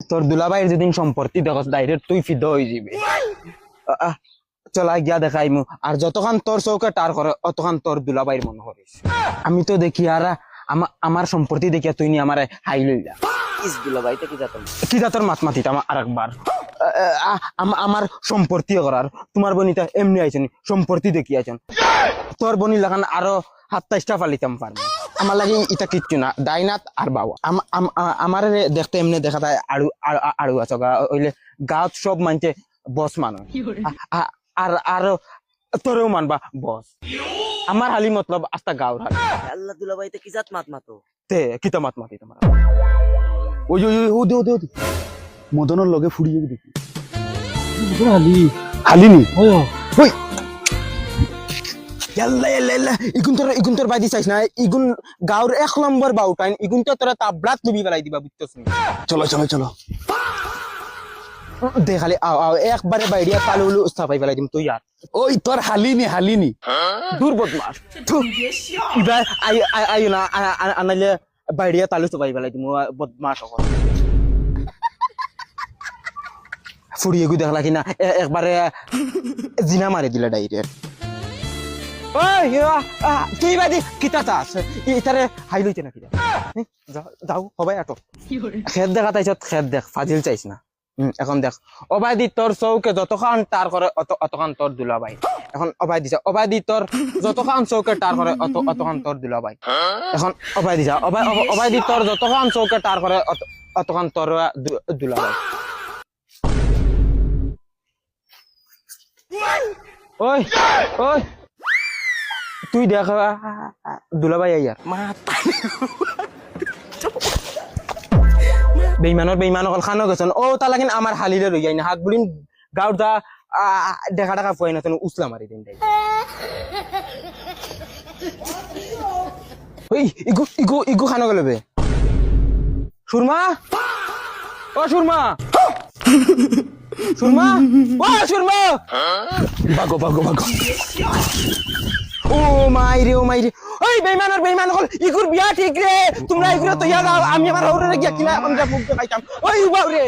তোর দুলাভাইয়ের যেদিন সম্পত্তি দেখস ডাইরেক্ট তুই ফিদ হয়ে যাবি। চল গিয়া দেখাইমু, আর যতখান তোর চৌকে টার করে অতখান তোর দুলাভাইয়ের মনে করিস। আমি তো দেখি আর আমার সম্পত্তি দেখিয়া তুই নি আমার হাই লইলা দুলাভাইটা কি জাতর মাত মাতিত আর একবার আমার সম্পত্তি করার তোমার বনিতা এমনি আইছেন সম্পত্তি দেখি আছেন তোর বনি লাগান আরো 27টা ফালিতাম পারবো। আমার লাগে এটা কিচ্ছু না, দাইনাত আর বাবা আমার দেখতে এমনি দেখা যায় আড়ু আছো ওইলে গাঁত সব মানছে বস মানো আর আরো তোরেও মানবা বস। আমার হালি মতলব আস্তা গাঁর হালি। আল্লাহ দুলাভাইতে কি জাত মাত মাতো তে কিতা মাত মাতি তোমার ওই ওই ও দে ও দে মদনের লগে ফুড়িয়ে দেখি হালি হালিনি ওই ইগুন তোর বাইদি চাইছ না, ইগুন গাঁর 1 নম্বর বাউটাইন, ইগুন তো তোরা তাবলাত লুবি ফেলাই দিবা বুঝতেছ না। চলো চলো চলো দেখালি আও একবারে বাইরিয়া তালুলু স্থাপাই ফেলাই দিম তুই আর ওই তোর হালিনি দূর বদমাস। এবার আই না আনাইলে বাইরিয়া তালু স্থাপাই ফেলাই দিম বদমাস হল ফুরিয়ে গু দেখলা কিনা একবারে জিনা মারি দিলা ডাইরেক্ট। কি বাদি কিতা চাস ইতারে হাই লইতে না কিনা যাও হবাই আটো খেত দেখা তাইছ খেত দেখ ফাজিল চাইছ না। এখন দেখ অবাদি তোর চৌকে যতখান টার করে অতখান তোর দুলাভাই। এখন অবাই দিছা অবাদি তোর যতখান চৌকে টার করে অতখান তোর দুলাভাই। এখন অবাই দিছা অবাদি তোর যতখান চৌকে টার করে অতখান তোর দুলাভাই। ওই ওই তুই দেখ দুলাভাই আইয়ার বেইমান অকল খানো গেছেন ও তা লাগিন আমার হালিলে রই যাই না হাত বুলিন গাঁর দা দেখা টাকা ফুয়াই না উসলা মারি দিন ওই ইগু ইগু ইগু খানো গেল বে সুরমা ও সুরমা সুরমা ও সুরমা বাগো বাগো বাগো ও মাইরে ওই বেইমান হল ইগুর বিয়া ঠিক রে তোমরা ইগুর তো ইয়া আমি আমার হৌরে গিয়া কিনা এখন যা মুখ দেখাইতাম ওই বাউরে